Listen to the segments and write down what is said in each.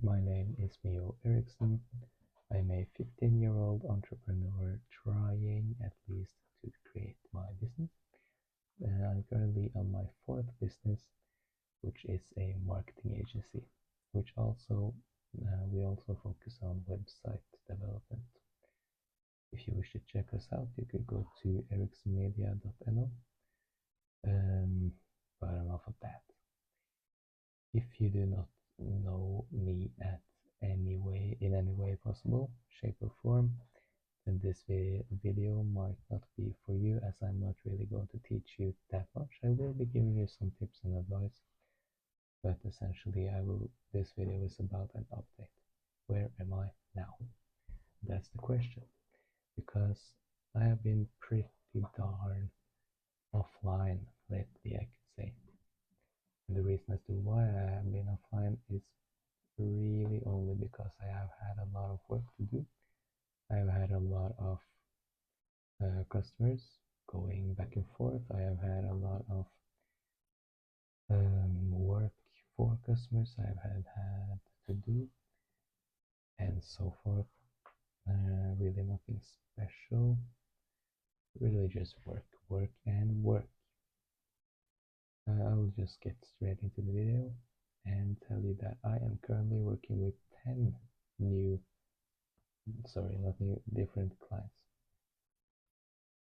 My name is Mio Eriksson. I'm a 15-year-old entrepreneur trying at least to create my business. I'm currently on my fourth business, which is a marketing agency, which also we also focus on website development. If you wish to check us out, you could go to ericssonmedia.no. But enough of that. If you do not know me in any way possible, shape or form, then this video might not be for you, as I'm not really going to teach you that much. I will be giving you some tips and advice, but essentially this video is about an update. Where am I now? That's the question, because I have been pretty darn offline lately, I could say. And the reason as to why I have been offline is really only because I have had a lot of work to do. I have had a lot of customers going back and forth. I have had a lot of work for customers I have had to do, and so forth. Really nothing special. Really just work, work, and work. I'll just get straight into the video and tell you that I am currently working with 10 different clients.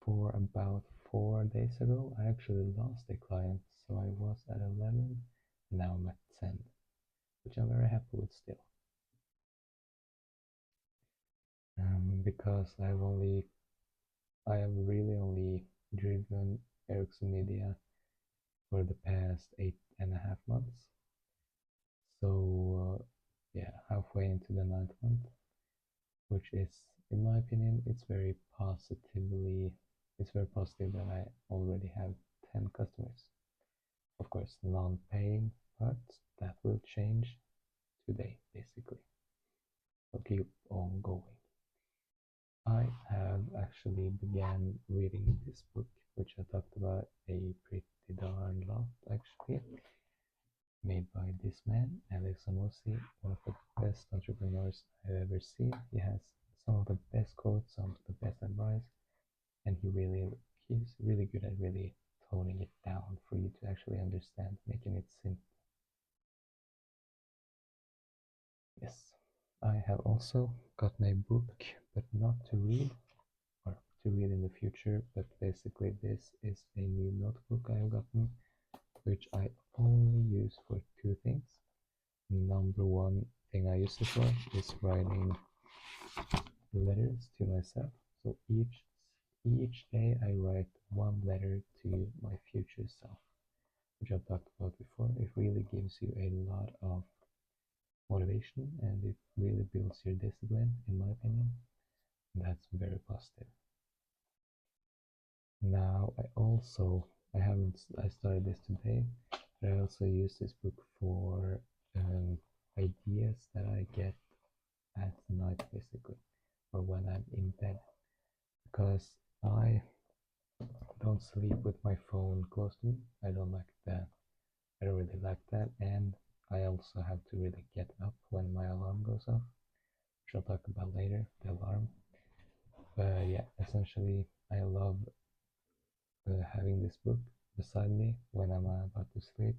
For about 4 days ago, I actually lost a client, so I was at 11, and now I'm at 10, which I'm very happy with still. Because I have really only driven Ericsson Media for the past 8.5 months. So yeah, halfway into the 9th month, which is, in my opinion, it's very positive that I already have 10 customers. Of course, non-paying parts, that will change today, basically. I'll keep on going. I have actually began reading this book, which I talked about a pretty darn lot, actually, made by this man, Alex Hormozi, one of the best entrepreneurs I've ever seen. He has some of the best quotes, some of the best advice, and he's really good at really toning it down for you to actually understand, making it simple. Yes, I have also gotten a book, but not to read, or to read in the future, but basically this is a new notebook I have gotten, which I only use for two things. Number one thing I use it for is writing letters to myself. So each day I write one letter to my future self, which I've talked about before. It really gives you a lot of motivation, and it really builds your discipline, in my opinion. That's very positive. Now I started this today, but I also use this book for ideas that I get at night, basically, or when I'm in bed, because I don't sleep with my phone close to me. I don't like that. I don't really like that, and I also have to really get up when my alarm goes off, which I'll talk about later, the alarm. But yeah, essentially, I love having this book beside me when I'm about to sleep,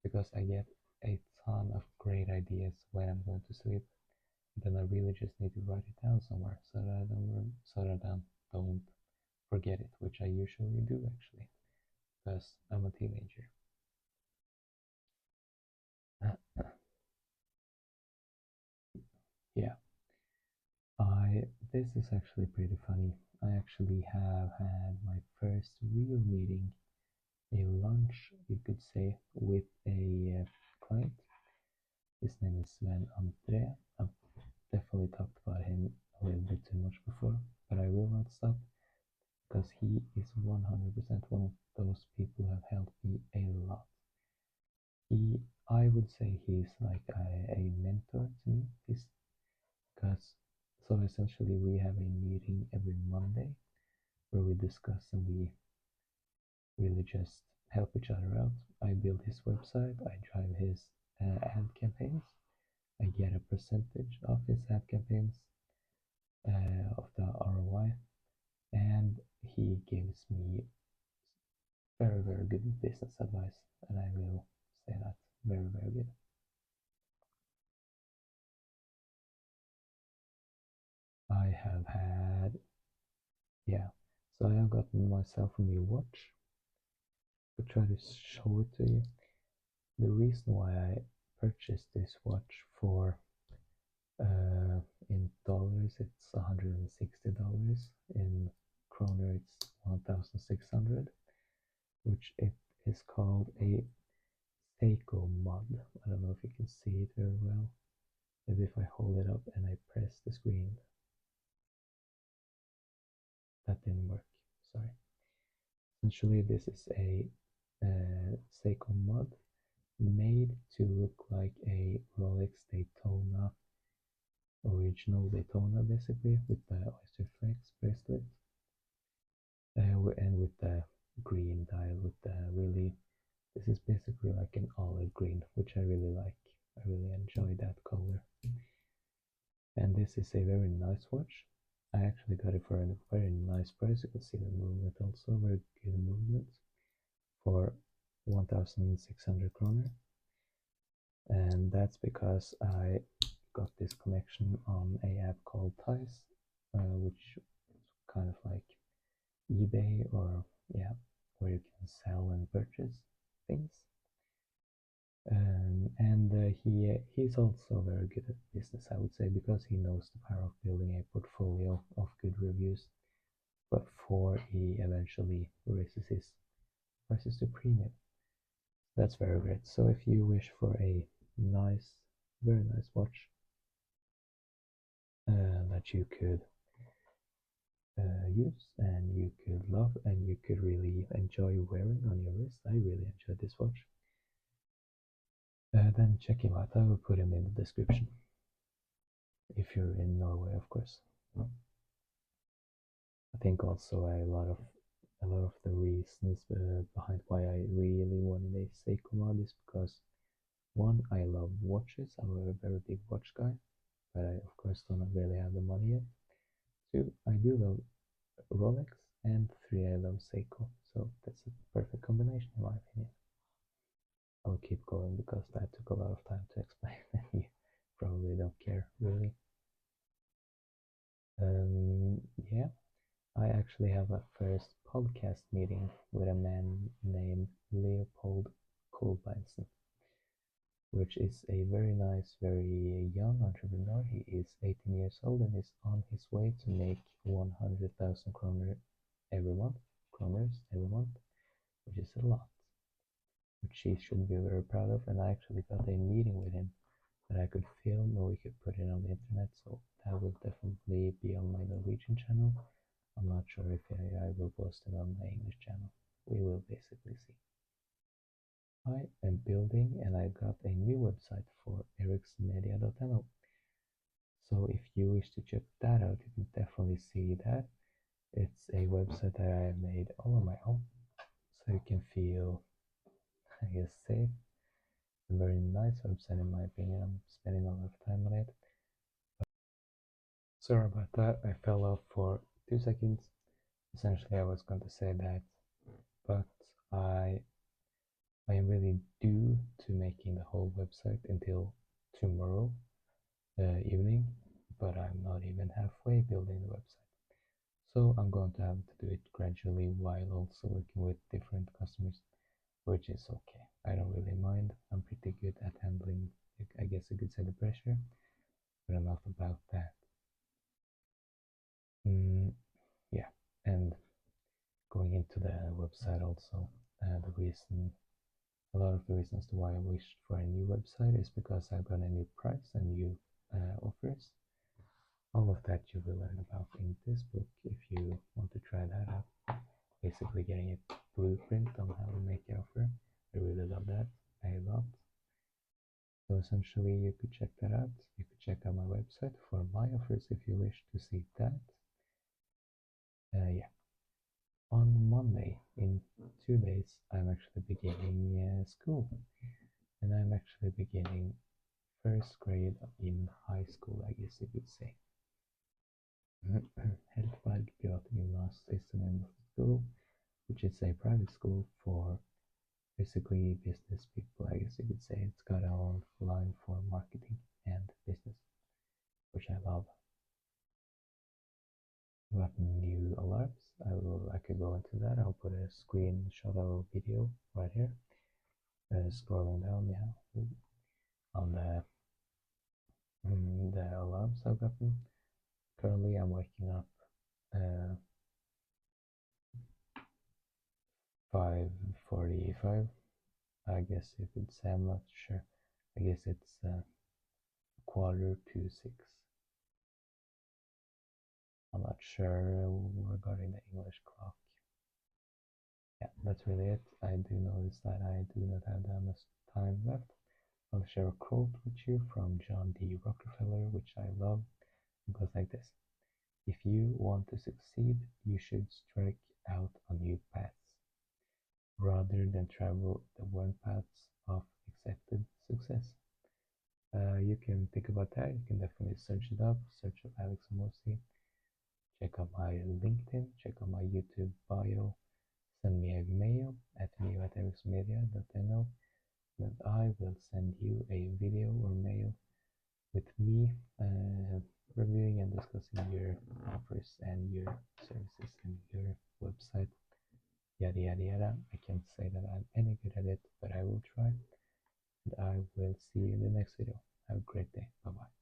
because I get a ton of great ideas when I'm going to sleep. Then I really just need to write it down somewhere so that I don't forget it, which I usually do actually, because I'm a teenager. Yeah, this is actually pretty funny. I actually have had my first real meeting, a lunch, you could say, with a client. His name is Sven Andre. I've definitely talked about him a little bit too much before, but I will not stop, because he is 100% one of those people who have helped me a lot. I would say he's like a mentor to me, because so essentially we have a meeting every Monday where we discuss and we really just help each other out. I build his website, I drive his ad campaigns, I get a percentage of his ad campaigns, of the ROI, and he gives me very, very good business advice, and I will say that very, very good. I have had, yeah, so I have gotten myself a new watch. I'll try to show it to you. The reason why I purchased this watch for, in dollars it's $160, in kroner it's 1,600, which it is called a Seiko mod. I don't know if you can see it very well. Maybe if I hold it up and I press the screen. That didn't work, sorry. Essentially this is a Seiko mod made to look like a Rolex Daytona, original Daytona basically, with the Oyster Flex bracelet, and with the green dial, with the really, this is basically like an olive green, which I really like. I really enjoy that color. And this is a very nice watch. I actually got it for a very nice price. You can see the movement also, very good movement, for 1,600 kroner. And that's because I got this connection on a app called Tice, which is kind of like eBay, or yeah, where you can sell and purchase things. And he's also very good at business, I would say, because he knows the power of building a portfolio of good reviews before he eventually raises his prices to premium. That's very great. So if you wish for a nice, very nice watch that you could use and you could love and you could really enjoy wearing on your wrist, I really enjoyed this watch. Then check him out. I will put him in the description. If you're in Norway, of course. I think also a lot of the reasons behind why I really wanted a Seiko mod is because, one, I love watches. I'm a very big watch guy, but I of course don't really have the money yet. Two, I do love Rolex, and three, I love Seiko. So that's a perfect combination in my opinion. I'll keep going because that took a lot of time to explain and you probably don't care really. Yeah, I actually have a first podcast meeting with a man named Leopold Kolbeinsen, which is a very nice, very young entrepreneur. He is 18 years old and is on his way to make 100,000 kroner every month, which is a lot, which he should be very proud of. And I actually got a meeting with him that I could film, or we could put it on the internet, so that will definitely be on my Norwegian channel. I'm not sure if I will post it on my English channel. We will basically see. I am building, and I got a new website for eriksmedia.no. So if you wish to check that out, you can definitely see that. It's a website that I made all on my own, so you can feel, I guess, safe. A very nice website in my opinion. I'm spending a lot of time on it. Sorry about that, I fell off for 2 seconds. Essentially, I was going to say that, but I am really due to making the whole website until tomorrow evening, but I'm not even halfway building the website. So I'm going to have to do it gradually while also working with different customers, which is okay. I don't really mind. I'm pretty good at handling, I guess you could say, the pressure, but enough about that. Yeah, and going into the website also, a lot of the reasons to why I wished for a new website is because I got a new price and new offers. All of that you will learn about in this book if you want to try that out. Basically getting a blueprint on how to make the offer. I really love that a lot. So essentially you could check that out. You could check out my website for my offers if you wish to see that. Yeah. On Monday, in 2 days, I'm actually beginning school. And I'm actually beginning first grade in high school, I guess you could say. Heltberg is the name of the school, which is a private school for basically business people, I guess you could say. It's got a own line for marketing and business, which I love. We got new alarms. I could go into that. I'll put a screenshot of a video right here. Scrolling down, yeah, on the alarms I've gotten. Currently, I'm waking up 5:45. I guess you could say. I'm not sure. I guess it's 5:45. I'm not sure regarding the English clock. Yeah, that's really it. I do notice that I do not have that much time left. I'll share a quote with you from John D. Rockefeller, which I love. It goes like this: if you want to succeed, you should strike out on new paths, rather than travel the worn paths of accepted success. You can think about that. You can definitely search it up. Search up Alex Hormozi. Check out my LinkedIn. Check out my YouTube bio. Send me a mail at mail@erixmedia.no, and I will send you a video or mail with me reviewing and discussing your offers and your services and your website, yada yada yada. I can't say that I'm any good at it, but I will try. And I will see you in the next video. Have a great day. Bye bye.